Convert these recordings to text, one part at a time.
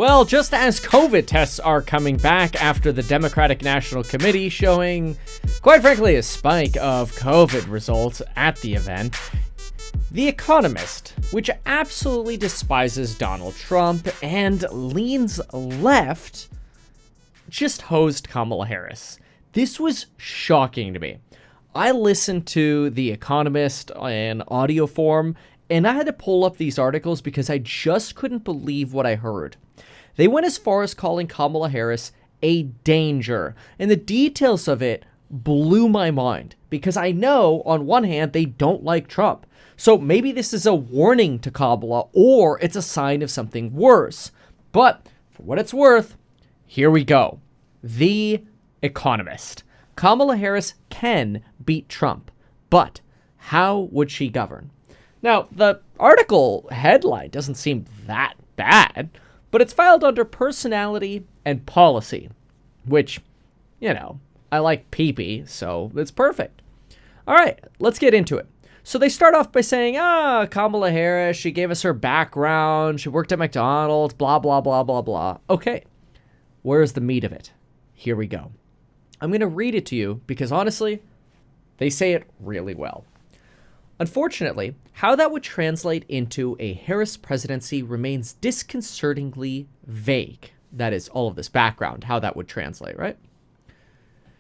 Well, just as COVID tests are coming back after the Democratic National Committee showing, quite frankly, a spike of COVID results at the event, The Economist, which absolutely despises Donald Trump and leans left, just hosed Kamala Harris. This was shocking to me. I listened to The Economist in audio form, and I had to pull up these articles because I just couldn't believe what I heard. They went as far as calling Kamala Harris a danger, and the details of it blew my mind because I know, on one hand, they don't like Trump. So maybe this is a warning to Kamala, or it's a sign of something worse. But for what it's worth, here we go. The Economist. Kamala Harris can beat Trump, but how would she govern? Now, the article headline doesn't seem that bad, but it's filed under personality and policy, which, I like pee-pee, so it's perfect. All right, let's get into it. So they start off by saying, Kamala Harris, she gave us her background, she worked at McDonald's, blah, blah, blah, blah, blah. Okay, where's the meat of it? Here we go. I'm going to read it to you because, honestly, they say it really well. Unfortunately, how that would translate into a Harris presidency remains disconcertingly vague. That is, all of this background, how that would translate, right?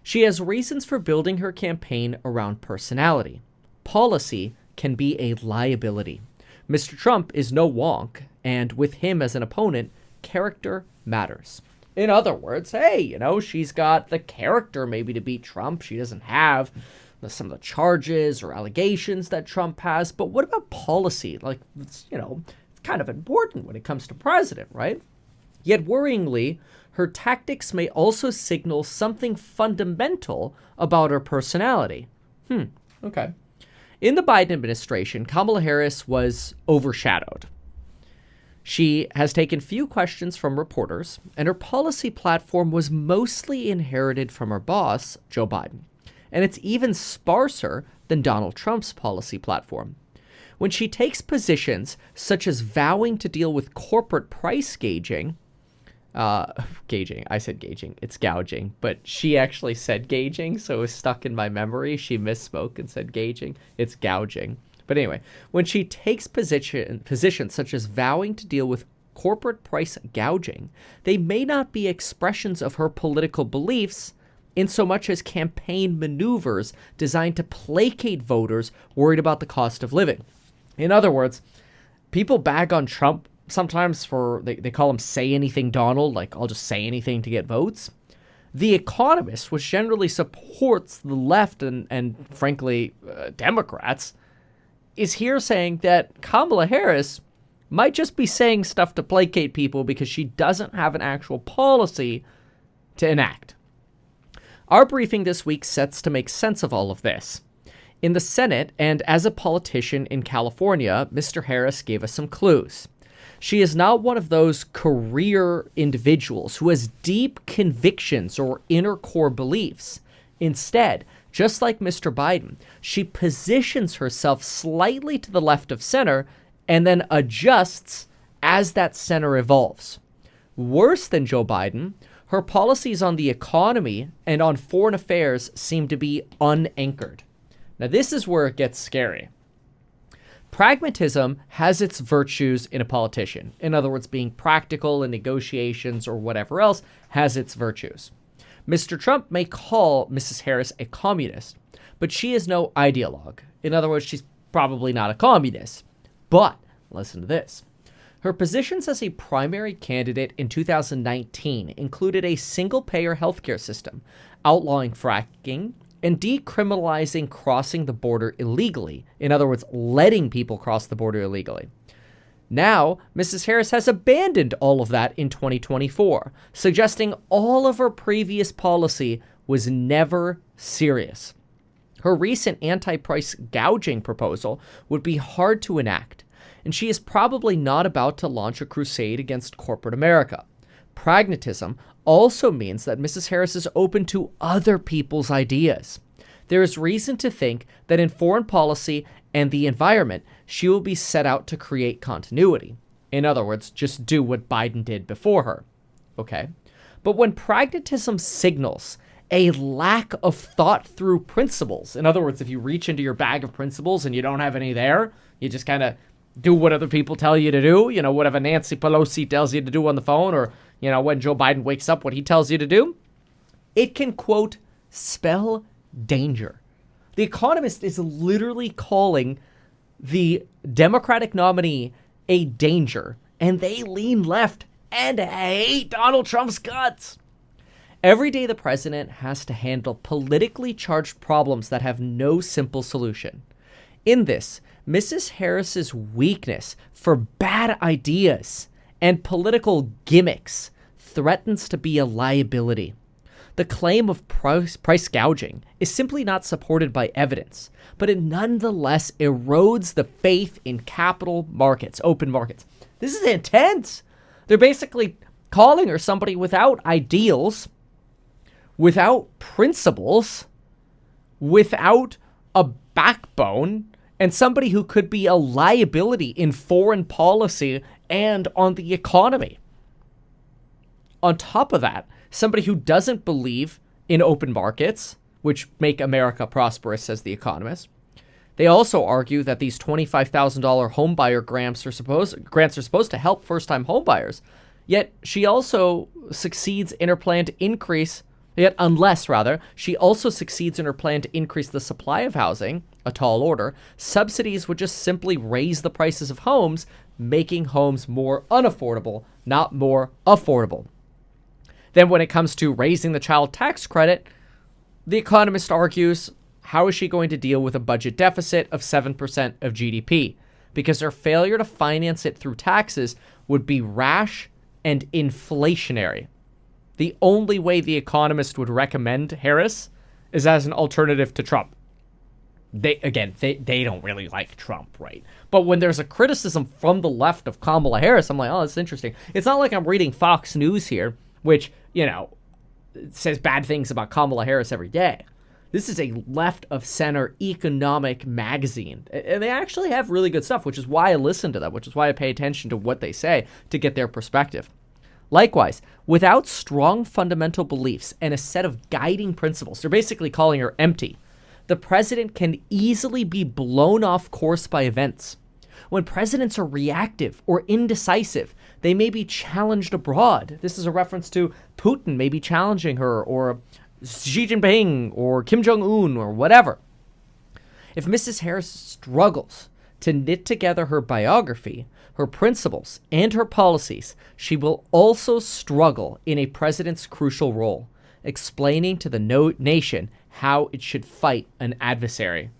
She has reasons for building her campaign around personality. Policy can be a liability. Mr. Trump is no wonk, and with him as an opponent, character matters. In other words, hey, she's got the character maybe to beat Trump. She doesn't have some of the charges or allegations that Trump has, but what about policy? It's kind of important when it comes to president, right? Yet worryingly, her tactics may also signal something fundamental about her personality. Okay. In the Biden administration, Kamala Harris was overshadowed. She has taken few questions from reporters, and her policy platform was mostly inherited from her boss, Joe Biden. And it's even sparser than Donald Trump's policy platform. When she takes positions such as vowing to deal with corporate price gauging, I said gauging, it's gouging, but she actually said gauging, so it was stuck in my memory. She misspoke and said gauging. It's gouging. But anyway, when she takes positions such as vowing to deal with corporate price gouging, they may not be expressions of her political beliefs in so much as campaign maneuvers designed to placate voters worried about the cost of living. In other words, people bag on Trump sometimes they call him say anything Donald, like I'll just say anything to get votes. The Economist, which generally supports the left and frankly, Democrats, is here saying that Kamala Harris might just be saying stuff to placate people because she doesn't have an actual policy to enact. Our briefing this week sets to make sense of all of this. In the Senate and as a politician in California, Mr. Harris gave us some clues. She is not one of those career individuals who has deep convictions or inner core beliefs. Instead, just like Mr. Biden, she positions herself slightly to the left of center and then adjusts as that center evolves. Worse than Joe Biden, her policies on the economy and on foreign affairs seem to be unanchored. Now, this is where it gets scary. Pragmatism has its virtues in a politician. In other words, being practical in negotiations or whatever else has its virtues. Mr. Trump may call Mrs. Harris a communist, but she is no ideologue. In other words, she's probably not a communist. But, listen to this. Her positions as a primary candidate in 2019 included a single-payer healthcare system, outlawing fracking, and decriminalizing crossing the border illegally. In other words, letting people cross the border illegally. Now, Mrs. Harris has abandoned all of that in 2024, suggesting all of her previous policy was never serious. Her recent anti-price gouging proposal would be hard to enact, and she is probably not about to launch a crusade against corporate America. Pragmatism also means that Mrs. Harris is open to other people's ideas. There is reason to think that in foreign policy and the environment, she will be set out to create continuity. In other words, just do what Biden did before her. Okay? But when pragmatism signals a lack of thought through principles, in other words, if you reach into your bag of principles and you don't have any there, you just kind of do what other people tell you to do, whatever Nancy Pelosi tells you to do on the phone, or, when Joe Biden wakes up, what he tells you to do, it can, quote, spell danger. The Economist is literally calling the Democratic nominee a danger, and they lean left and hate Donald Trump's guts. Every day the president has to handle politically charged problems that have no simple solution. In this, Mrs. Harris's weakness for bad ideas and political gimmicks threatens to be a liability. The claim of price gouging is simply not supported by evidence, but it nonetheless erodes the faith in capital markets, open markets. This is intense. They're basically calling her somebody without ideals, without principles, without a backbone, and somebody who could be a liability in foreign policy and on the economy. On top of that, somebody who doesn't believe in open markets, which make America prosperous, says The Economist. They also argue that these $25,000 homebuyer grants are supposed to help first-time homebuyers. Yet she also succeeds in her plan to increase, she also succeeds in her plan to increase the supply of housing, a tall order. Subsidies would just simply raise the prices of homes, making homes more unaffordable, not more affordable. Then when it comes to raising the child tax credit, The Economist argues, how is she going to deal with a budget deficit of 7% of GDP? Because her failure to finance it through taxes would be rash and inflationary. The only way The Economist would recommend Harris is as an alternative to Trump. They don't really like Trump, right? But when there's a criticism from the left of Kamala Harris, I'm like, oh, that's interesting. It's not like I'm reading Fox News here, which, says bad things about Kamala Harris every day. This is a left-of-center economic magazine. And they actually have really good stuff, which is why I listen to them, which is why I pay attention to what they say to get their perspective. Likewise, without strong fundamental beliefs and a set of guiding principles, they're basically calling her empty, the president can easily be blown off course by events. When presidents are reactive or indecisive, they may be challenged abroad. This is a reference to Putin maybe challenging her, or Xi Jinping, or Kim Jong-un, or whatever. If Mrs. Harris struggles to knit together her biography, her principles, and her policies, she will also struggle in a president's crucial role, explaining to the nation how it should fight an adversary.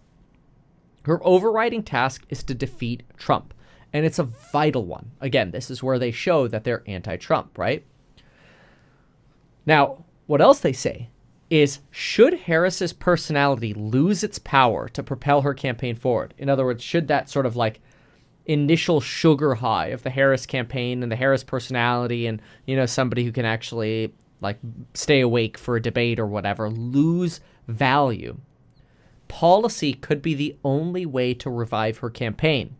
Her overriding task is to defeat Trump, and it's a vital one. Again, this is where they show that they're anti-Trump, right? Now, what else they say is, should Harris's personality lose its power to propel her campaign forward? In other words, should that sort of like initial sugar high of the Harris campaign and the Harris personality and, somebody who can actually like stay awake for a debate or whatever, lose value? Policy could be the only way to revive her campaign.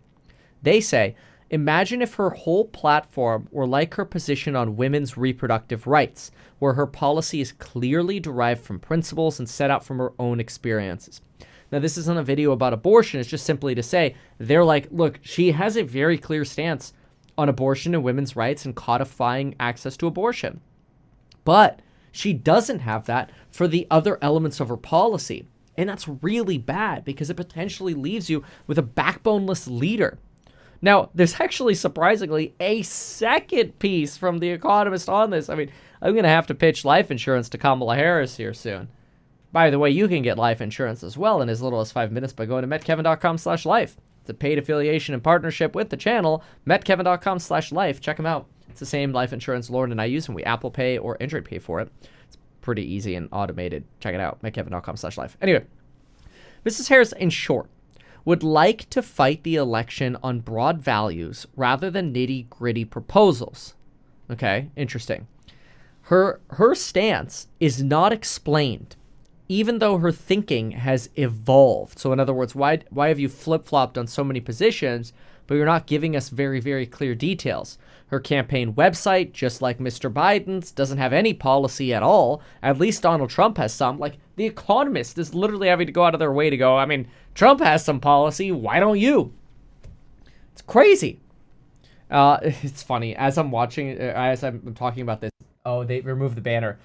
They say, imagine if her whole platform were like her position on women's reproductive rights, where her policy is clearly derived from principles and set out from her own experiences. Now, this isn't a video about abortion. It's just simply to say, they're like, look, she has a very clear stance on abortion and women's rights and codifying access to abortion. But she doesn't have that for the other elements of her policy. And that's really bad because it potentially leaves you with a backboneless leader. Now, there's actually surprisingly a second piece from The Economist on this. I mean, I'm going to have to pitch life insurance to Kamala Harris here soon. By the way, you can get life insurance as well in as little as 5 minutes by going to metkevin.com/life. It's a paid affiliation and partnership with the channel, metkevin.com/life. Check them out. It's the same life insurance Lauren and I use, and we Apple Pay or Android Pay for it. It's pretty easy and automated. Check it out, metkevin.com/life. Anyway, Mrs. Harris, in short, would like to fight the election on broad values rather than nitty-gritty proposals. Okay, interesting. Her stance is not explained, even though her thinking has evolved. So in other words, why have you flip-flopped on so many positions? but you're not giving us very, very clear details. Her campaign website, just like Mr. Biden's, doesn't have any policy at all. At least Donald Trump has some. Like, The Economist is literally having to go out of their way to go, I mean, Trump has some policy, why don't you? It's crazy. It's funny, as I'm talking about this, oh, they removed the banner.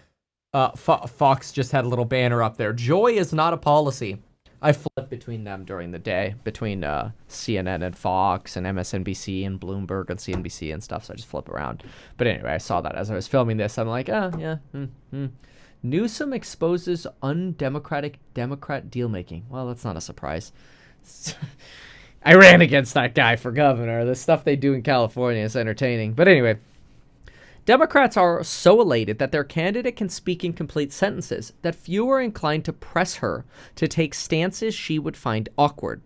Fox just had a little banner up there. Joy is not a policy. I flip between them during the day, between CNN and Fox and MSNBC and Bloomberg and CNBC and stuff, so I just flip around. But anyway, I saw that as I was filming this. I'm like, oh, yeah. Newsom exposes undemocratic Democrat deal-making. Well, that's not a surprise. I ran against that guy for governor. The stuff they do in California is entertaining. But anyway, Democrats are so elated that their candidate can speak in complete sentences that few are inclined to press her to take stances she would find awkward.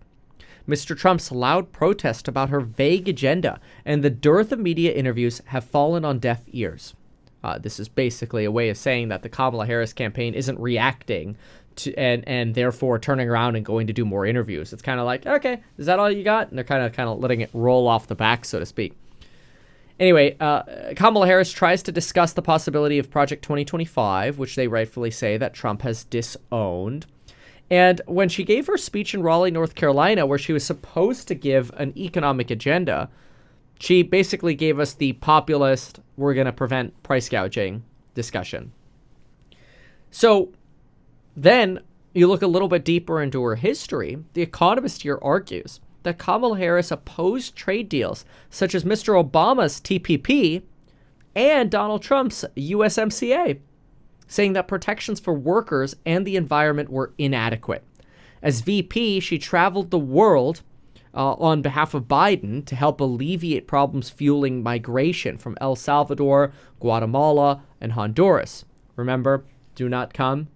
Mr. Trump's loud protest about her vague agenda and the dearth of media interviews have fallen on deaf ears. This is basically a way of saying that the Kamala Harris campaign isn't reacting to, and therefore turning around and going to do more interviews. It's kind of like, okay, is that all you got? And they're kind of letting it roll off the back, so to speak. Anyway, Kamala Harris tries to discuss the possibility of Project 2025, which they rightfully say that Trump has disowned. And when she gave her speech in Raleigh, North Carolina, where she was supposed to give an economic agenda, she basically gave us the populist, we're going to prevent price gouging discussion. So then you look a little bit deeper into her history. The Economist here argues that Kamala Harris opposed trade deals such as Mr. Obama's TPP and Donald Trump's USMCA, saying that protections for workers and the environment were inadequate. As VP, she traveled the world on behalf of Biden to help alleviate problems fueling migration from El Salvador, Guatemala, and Honduras. Remember, do not come.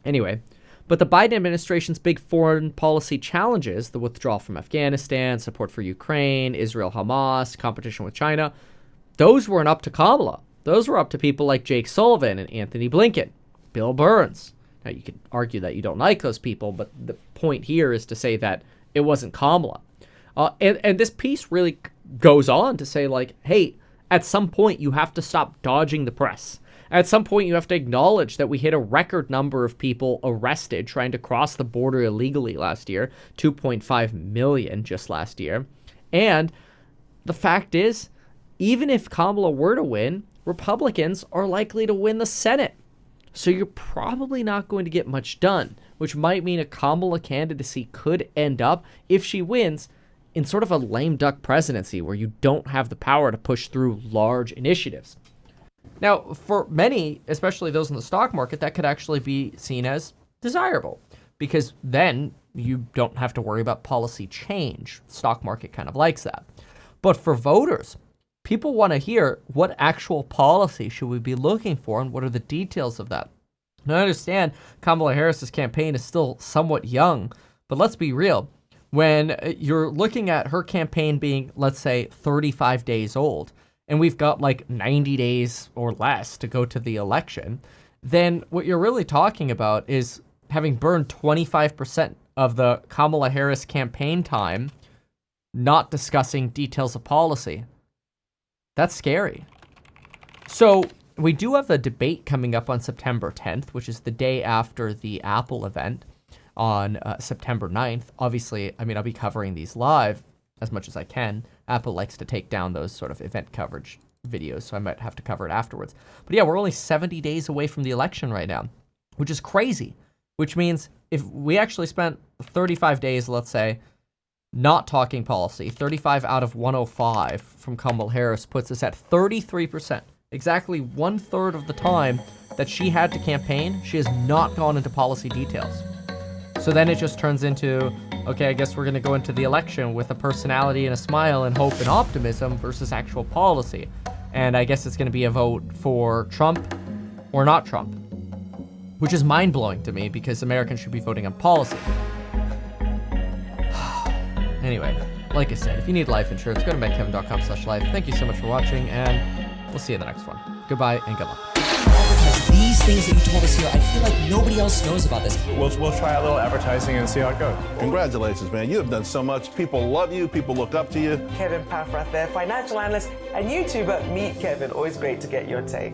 Anyway, but the Biden administration's big foreign policy challenges, the withdrawal from Afghanistan, support for Ukraine, Israel, Hamas, competition with China, those weren't up to Kamala. Those were up to people like Jake Sullivan and Anthony Blinken, Bill Burns. Now, you could argue that you don't like those people, but the point here is to say that it wasn't Kamala. And this piece really goes on to say, like, hey, at some point you have to stop dodging the press. At some point, you have to acknowledge that we hit a record number of people arrested trying to cross the border illegally last year, 2.5 million just last year. And the fact is, even if Kamala were to win, Republicans are likely to win the Senate. So you're probably not going to get much done, which might mean a Kamala candidacy could end up, if she wins, in sort of a lame duck presidency where you don't have the power to push through large initiatives. Now, for many, especially those in the stock market, that could actually be seen as desirable because then you don't have to worry about policy change. The stock market kind of likes that. But for voters, people want to hear what actual policy should we be looking for and what are the details of that. Now, I understand Kamala Harris's campaign is still somewhat young, but let's be real. When you're looking at her campaign being, let's say, 35 days old, and we've got like 90 days or less to go to the election, then what you're really talking about is having burned 25% of the Kamala Harris campaign time not discussing details of policy. That's scary. So we do have the debate coming up on September 10th, which is the day after the Apple event on September 9th. Obviously, I mean, I'll be covering these live as much as I can. Apple likes to take down those sort of event coverage videos, so I might have to cover it afterwards. But yeah, we're only 70 days away from the election right now, which is crazy, which means if we actually spent 35 days, let's say, not talking policy, 35 out of 105 from Kamala Harris puts us at 33%. Exactly 1/3 of the time that she had to campaign, she has not gone into policy details. So then it just turns into, okay, I guess we're going to go into the election with a personality and a smile and hope and optimism versus actual policy. And I guess it's going to be a vote for Trump or not Trump, which is mind-blowing to me because Americans should be voting on policy. Anyway, like I said, if you need life insurance, go to medkevin.com/life. Thank you so much for watching, and we'll see you in the next one. Goodbye and good luck. advertise these things that you told us here. I feel like nobody else knows about this. We'll try a little advertising and see how it goes. Congratulations, man. You have done so much. People love you. People look up to you. Kevin Paffrath there, financial analyst and YouTuber. Meet Kevin. Always great to get your take.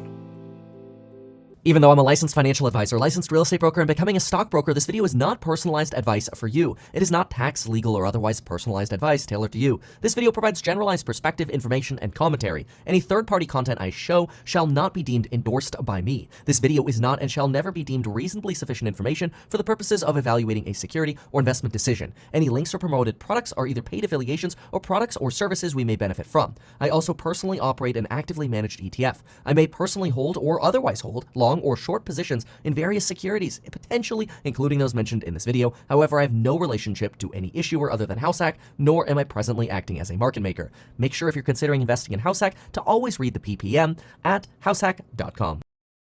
Even though I'm a licensed financial advisor, licensed real estate broker, and becoming a stockbroker, this video is not personalized advice for you. It is not tax, legal, or otherwise personalized advice tailored to you. This video provides generalized perspective, information, and commentary. Any third-party content I show shall not be deemed endorsed by me. This video is not and shall never be deemed reasonably sufficient information for the purposes of evaluating a security or investment decision. Any links or promoted products are either paid affiliations or products or services we may benefit from. I also personally operate an actively managed ETF. I may personally hold or otherwise hold long or short positions in various securities, potentially including those mentioned in this video. However, I have no relationship to any issuer other than HouseHack, nor am I presently acting as a market maker. Make sure if you're considering investing in HouseHack to always read the PPM at househack.com.